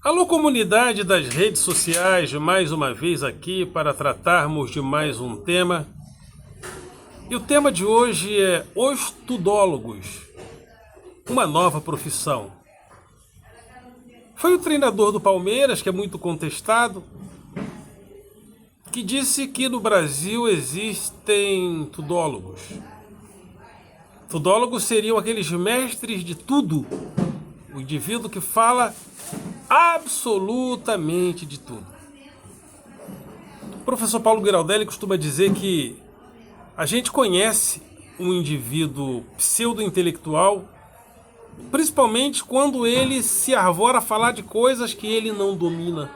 Alô, comunidade das redes sociais, mais uma vez aqui para tratarmos de mais um tema. E o tema de hoje é os tudólogos, uma nova profissão. Foi o treinador do Palmeiras, que é muito contestado, que disse que no Brasil existem tudólogos. Tudólogos seriam aqueles mestres de tudo, o indivíduo que fala absolutamente de tudo. O professor Paulo Giraldelli costuma dizer que a gente conhece um indivíduo pseudo-intelectual principalmente quando ele se arvora a falar de coisas que ele não domina.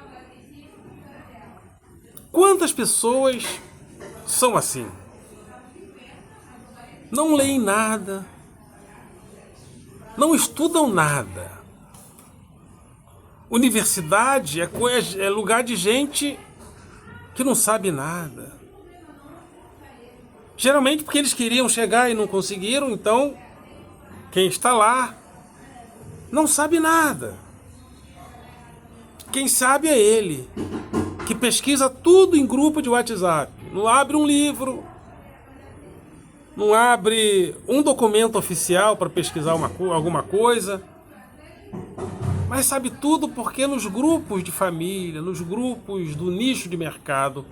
Quantas pessoas são assim? Não leem nada, não estudam nada. Universidade é lugar de gente que não sabe nada. Geralmente porque eles queriam chegar e não conseguiram, então quem está lá não sabe nada. Quem sabe é ele, que pesquisa tudo em grupo de WhatsApp. Não abre um livro, não abre um documento oficial para pesquisar alguma coisa. Mas sabe tudo porque nos grupos de família, nos grupos do nicho de mercado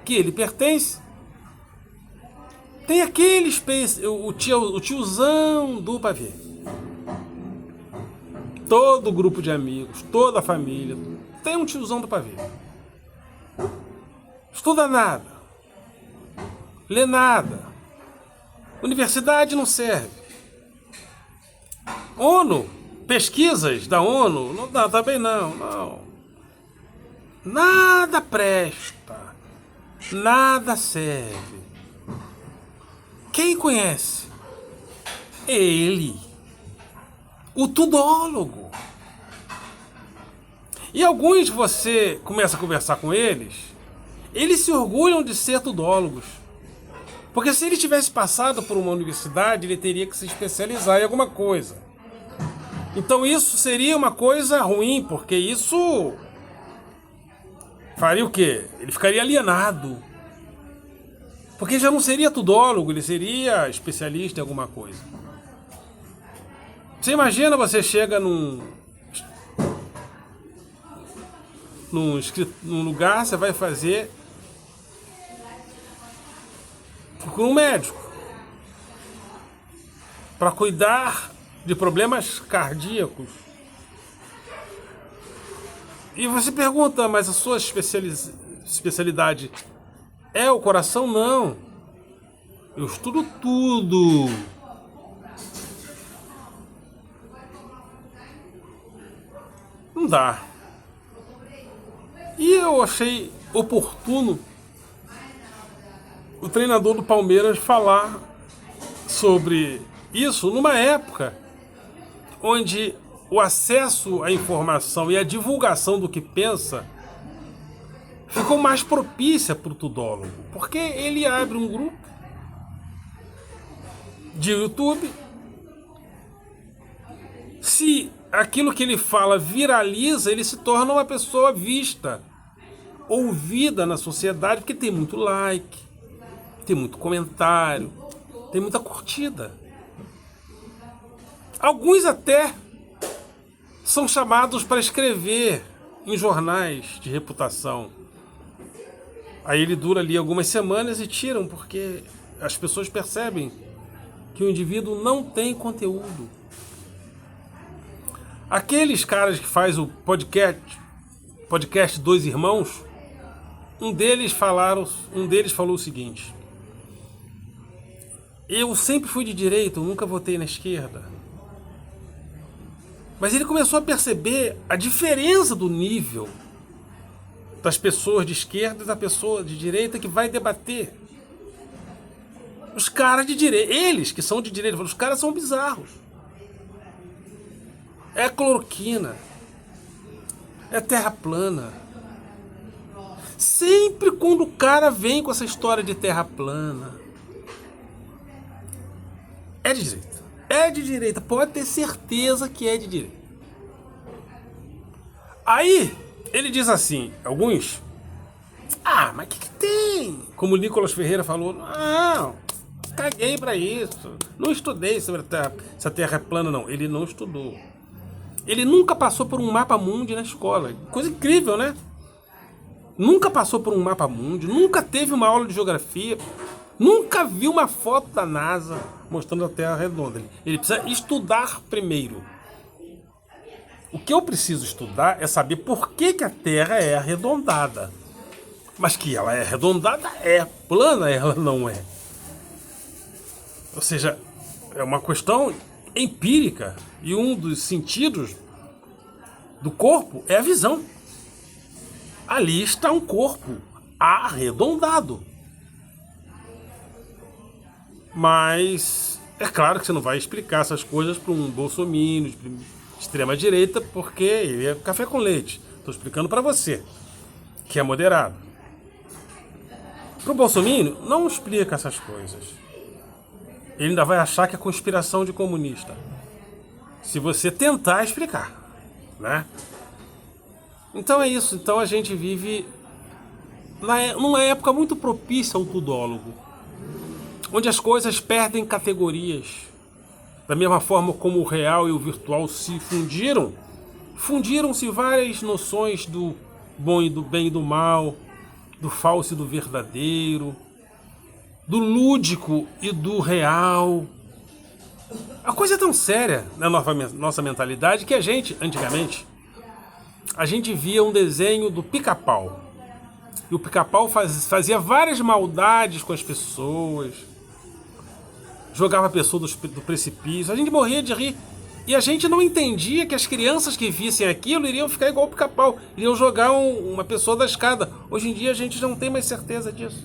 que ele pertence, tem o tiozão do pavê. Todo grupo de amigos, toda a família, tem um tiozão do pavê. Estuda nada, lê nada, universidade não serve. ONU, pesquisas da ONU, não dá, também não. Nada presta, nada serve. Quem conhece? Ele, o tudólogo. E alguns, você começa a conversar com eles se orgulham de ser tudólogos. Porque se ele tivesse passado por uma universidade, ele teria que se especializar em alguma coisa. Então isso seria uma coisa ruim, porque isso faria o quê? Ele ficaria alienado. Porque já não seria tudólogo, ele seria especialista em alguma coisa. Você imagina, você chega num lugar, você vai fazer com um médico para cuidar de problemas cardíacos. E você pergunta, mas a sua especialidade é o coração? Não. Eu estudo tudo. Não dá. E eu achei oportuno o treinador do Palmeiras falar sobre isso numa época onde o acesso à informação e a divulgação do que pensa ficou mais propícia para o tudólogo, porque ele abre um grupo de YouTube. Se aquilo que ele fala viraliza, ele se torna uma pessoa vista, ouvida na sociedade, porque tem muito like, tem muito comentário, tem muita curtida. Alguns até são chamados para escrever em jornais de reputação. Aí ele dura ali algumas semanas e tiram, porque as pessoas percebem que o indivíduo não tem conteúdo. Aqueles caras que faz o podcast Dois Irmãos, um deles falou o seguinte: eu sempre fui de direita, eu nunca votei na esquerda. Mas ele começou a perceber a diferença do nível das pessoas de esquerda e da pessoa de direita que vai debater. Os caras de direita, eles que são de direita, os caras são bizarros. É cloroquina, é terra plana. Sempre quando o cara vem com essa história de terra plana, é de direita. É de direita, pode ter certeza que é de direita. Aí, ele diz assim, alguns... Ah, mas o que tem? Como o Nicolas Ferreira falou, não, caguei pra isso. Não estudei sobre se a Terra é plana, não. Ele não estudou. Ele nunca passou por um mapa mundi na escola. Coisa incrível, né? Nunca passou por um mapa mundi, nunca teve uma aula de geografia, nunca viu uma foto da NASA mostrando a Terra redonda. Ele precisa estudar primeiro. O que eu preciso estudar é saber por que a Terra é arredondada. Mas que ela é arredondada, é. Plana, ela não é. Ou seja, é uma questão empírica. E um dos sentidos do corpo é a visão. Ali está um corpo arredondado. Mas é claro que você não vai explicar essas coisas para um bolsominion de extrema direita, porque ele é café com leite. Estou explicando para você, que é moderado. Para o bolsominion, não explica essas coisas. Ele ainda vai achar que é conspiração de comunista. Se você tentar explicar, né? Então é isso. Então a gente vive numa época muito propícia ao tudólogo, onde as coisas perdem categorias. Da mesma forma como o real e o virtual se fundiram, fundiram-se várias noções do bom e do bem e do mal, do falso e do verdadeiro, do lúdico e do real. A coisa é tão séria na nossa mentalidade que a gente, antigamente, a gente via um desenho do Pica-Pau. E o Pica-Pau fazia várias maldades com as pessoas, jogava a pessoa do precipício, a gente morria de rir. E a gente não entendia que as crianças que vissem aquilo iriam ficar igual o Pica-Pau, iriam jogar uma pessoa da escada. Hoje em dia a gente não tem mais certeza disso.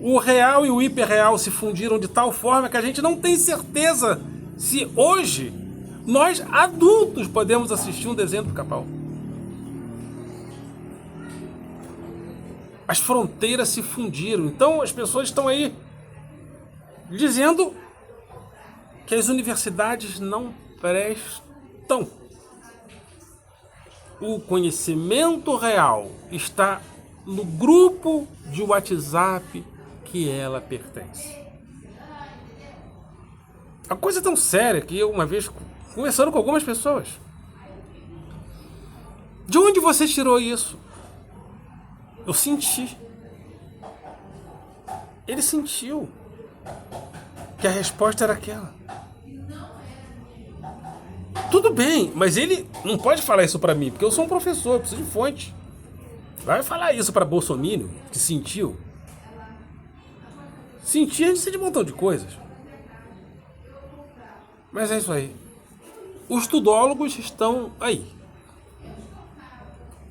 O real e o hiperreal se fundiram de tal forma que a gente não tem certeza se hoje nós adultos podemos assistir um desenho do Pica-Pau. As fronteiras se fundiram. Então as pessoas estão aí dizendo que as universidades não prestam. O conhecimento real está no grupo de WhatsApp que ela pertence. A coisa é tão séria que eu, uma vez, conversando com algumas pessoas, de onde você tirou isso? Eu senti. Ele sentiu que a resposta era aquela. Tudo bem, mas ele não pode falar isso pra mim, porque eu sou um professor, eu preciso de fonte. Vai falar isso pra bolsominion, que sentiu. Sentir, a gente sente um montão de coisas. Mas é isso aí. Os tudólogos estão aí.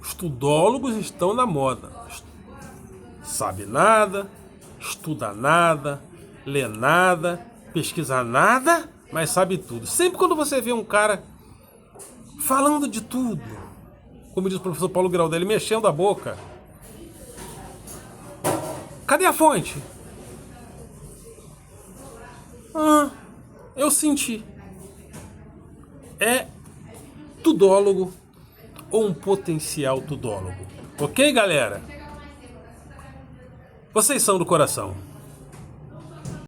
Os tudólogos estão na moda. Sabe nada, estuda nada, lê nada, pesquisa nada, mas sabe tudo. Sempre quando você vê um cara falando de tudo, como diz o professor Paulo Graudelli, mexendo a boca, cadê a fonte? Eu senti. É tudólogo ou um potencial tudólogo. Ok, galera? Vocês são do coração.